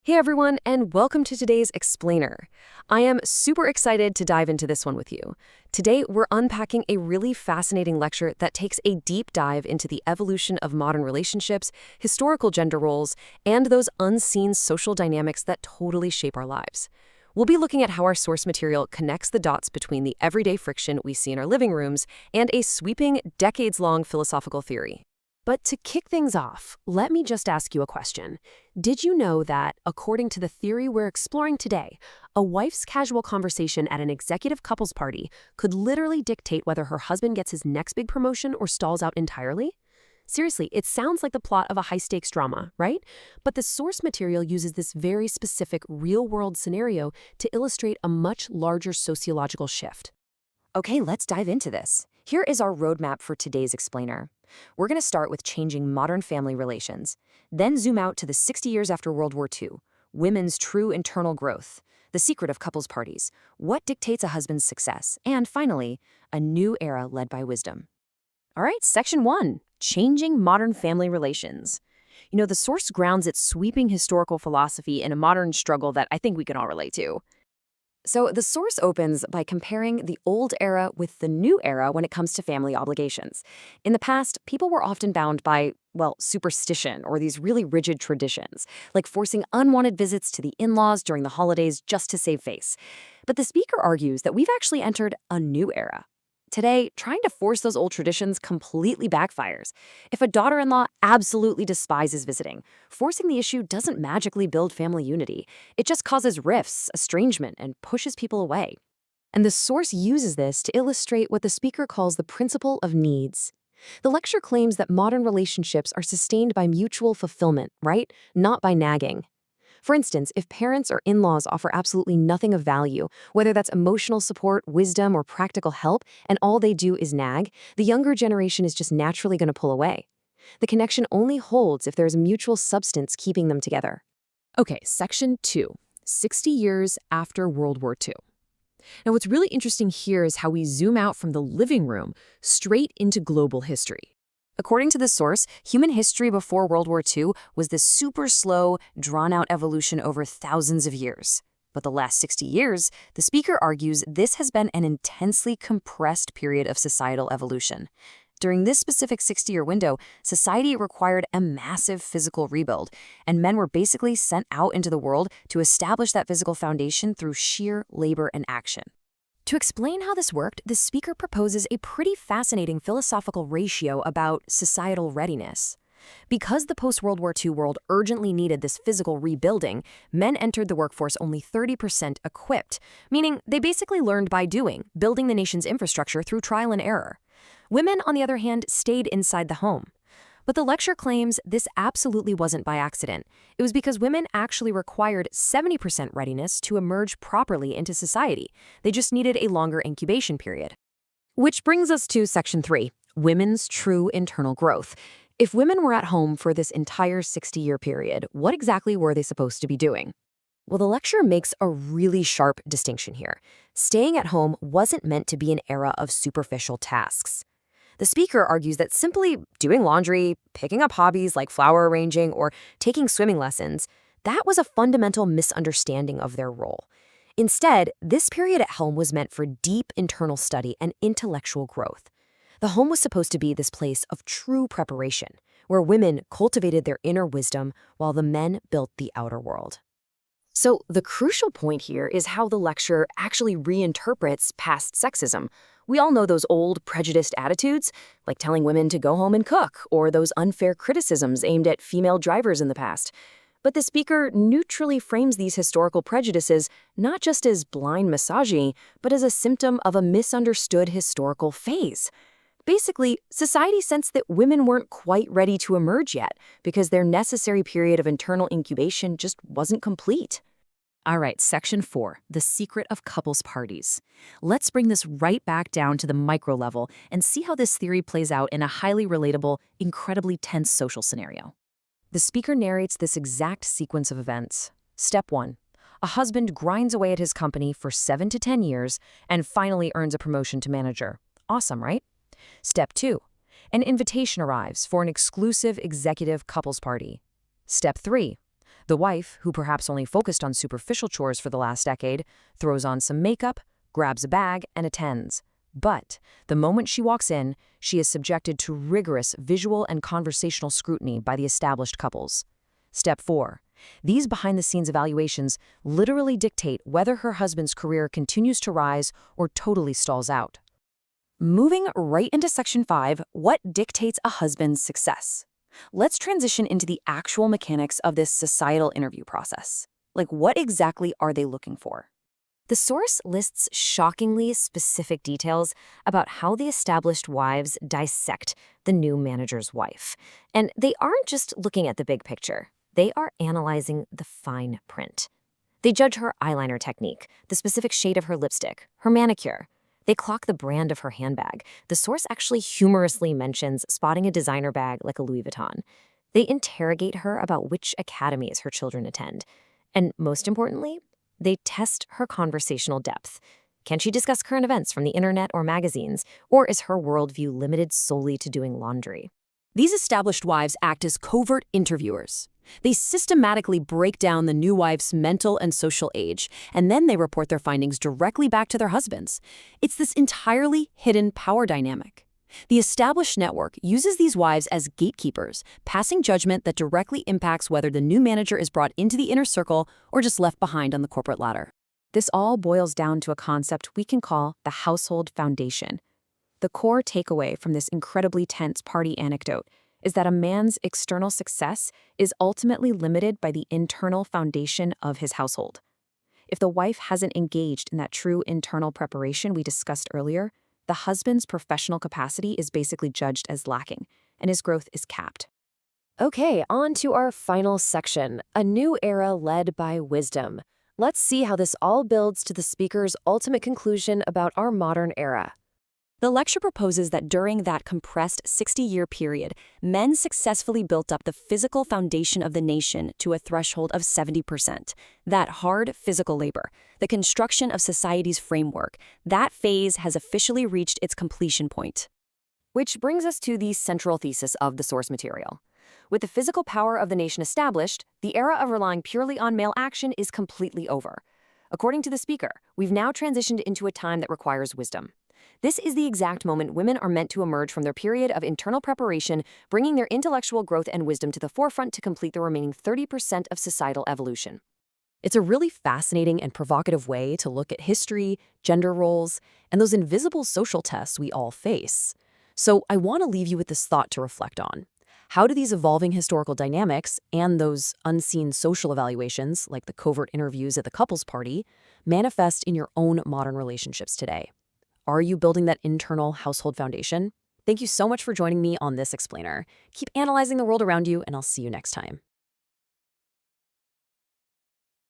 Hey everyone, and welcome to today's Explainer. I am super excited to dive into this one with you. Today, we're unpacking a really fascinating lecture that takes a deep dive into the evolution of modern relationships, historical gender roles, and those unseen social dynamics that totally shape our lives. We'll be looking at how our source material connects the dots between the everyday friction we see in our living rooms and a sweeping, decades-long philosophical theory. But to kick things off, let me just ask you a question. Did you know that, according to the theory we're exploring today, a wife's casual conversation at an executive couples party could literally dictate whether her husband gets his next big promotion or stalls out entirely? Seriously, it sounds like the plot of a high-stakes drama, right? But the source material uses this very specific real-world scenario to illustrate a much larger sociological shift. Okay, let's dive into this. Here is our roadmap for today's Explainer. We're going to start with changing modern family relations, then zoom out to the 60 years after World War II, women's true internal growth, the secret of couples parties, what dictates a husband's success, and finally, a new era led by wisdom. All right, Section 1, changing modern family relations. The source grounds its sweeping historical philosophy in a modern struggle that I think we can all relate to. So the source opens by comparing the old era with the new era when it comes to family obligations. In the past, people were often bound by, superstition or these really rigid traditions, like forcing unwanted visits to the in-laws during the holidays just to save face. But the speaker argues that we've actually entered a new era. Today, trying to force those old traditions completely backfires. If a daughter-in-law absolutely despises visiting, forcing the issue doesn't magically build family unity. It just causes rifts, estrangement, and pushes people away. And the source uses this to illustrate what the speaker calls the principle of needs. The lecture claims that modern relationships are sustained by mutual fulfillment, right? Not by nagging. For instance, if parents or in-laws offer absolutely nothing of value, whether that's emotional support, wisdom, or practical help, and all they do is nag, the younger generation is just naturally going to pull away. The connection only holds if there's a mutual substance keeping them together. Okay, Section 2, 60 years after World War II. Now, what's really interesting here is how we zoom out from the living room straight into global history. According to this source, human history before World War II was this super slow, drawn-out evolution over thousands of years. But the last 60 years, the speaker argues this has been an intensely compressed period of societal evolution. During this specific 60-year window, society required a massive physical rebuild, and men were basically sent out into the world to establish that physical foundation through sheer labor and action. To explain how this worked, the speaker proposes a pretty fascinating philosophical ratio about societal readiness. Because the post-World War II world urgently needed this physical rebuilding, men entered the workforce only 30% equipped, meaning they basically learned by doing, building the nation's infrastructure through trial and error. Women, on the other hand, stayed inside the home. But the lecture claims this absolutely wasn't by accident. It was because women actually required 70% readiness to emerge properly into society. They just needed a longer incubation period. Which brings us to Section 3, women's true internal growth. If women were at home for this entire 60-year period, what exactly were they supposed to be doing? Well, the lecture makes a really sharp distinction here. Staying at home wasn't meant to be an era of superficial tasks. The speaker argues that simply doing laundry, picking up hobbies like flower arranging, or taking swimming lessons, that was a fundamental misunderstanding of their role. Instead, this period at home was meant for deep internal study and intellectual growth. The home was supposed to be this place of true preparation, where women cultivated their inner wisdom while the men built the outer world. So the crucial point here is how the lecture actually reinterprets past sexism. We all know those old prejudiced attitudes, like telling women to go home and cook, or those unfair criticisms aimed at female drivers in the past. But the speaker neutrally frames these historical prejudices not just as blind misogyny, but as a symptom of a misunderstood historical phase. Basically, society sensed that women weren't quite ready to emerge yet because their necessary period of internal incubation just wasn't complete. All right, Section 4, the secret of couples parties. Let's bring this right back down to the micro level and see how this theory plays out in a highly relatable, incredibly tense social scenario. The speaker narrates this exact sequence of events. Step 1. A husband grinds away at his company for 7 to 10 years and finally earns a promotion to manager. Awesome, right? Step 2. An invitation arrives for an exclusive executive couples party. Step 3. The wife, who perhaps only focused on superficial chores for the last decade, throws on some makeup, grabs a bag, and attends. But the moment she walks in, she is subjected to rigorous visual and conversational scrutiny by the established couples. Step 4. These behind-the-scenes evaluations literally dictate whether her husband's career continues to rise or totally stalls out. Moving right into Section 5, what dictates a husband's success? Let's transition into the actual mechanics of this societal interview process. Like, what exactly are they looking for? The source lists shockingly specific details about how the established wives dissect the new manager's wife. And they aren't just looking at the big picture. They are analyzing the fine print. They judge her eyeliner technique, the specific shade of her lipstick, her manicure. They clock the brand of her handbag. The source actually humorously mentions spotting a designer bag like a Louis Vuitton. They interrogate her about which academies her children attend. And most importantly, they test her conversational depth. Can she discuss current events from the internet or magazines, or is her worldview limited solely to doing laundry? These established wives act as covert interviewers. They systematically break down the new wife's mental and social age, and then they report their findings directly back to their husbands. It's this entirely hidden power dynamic. The established network uses these wives as gatekeepers, passing judgment that directly impacts whether the new manager is brought into the inner circle or just left behind on the corporate ladder. This all boils down to a concept we can call the household foundation. The core takeaway from this incredibly tense party anecdote is that a man's external success is ultimately limited by the internal foundation of his household. If the wife hasn't engaged in that true internal preparation we discussed earlier, the husband's professional capacity is basically judged as lacking, and his growth is capped. Okay, on to our final section, a new era led by wisdom. Let's see how this all builds to the speaker's ultimate conclusion about our modern era. The lecture proposes that during that compressed 60-year period, men successfully built up the physical foundation of the nation to a threshold of 70%. That hard physical labor, the construction of society's framework, that phase has officially reached its completion point. Which brings us to the central thesis of the source material. With the physical power of the nation established, the era of relying purely on male action is completely over. According to the speaker, we've now transitioned into a time that requires wisdom. This is the exact moment women are meant to emerge from their period of internal preparation, bringing their intellectual growth and wisdom to the forefront to complete the remaining 30% of societal evolution. It's a really fascinating and provocative way to look at history, gender roles, and those invisible social tests we all face. So I want to leave you with this thought to reflect on. How do these evolving historical dynamics and those unseen social evaluations, like the covert interviews at the couples party, manifest in your own modern relationships today? Are you building that internal household foundation? Thank you so much for joining me on this explainer. Keep analyzing the world around you, and I'll see you next time.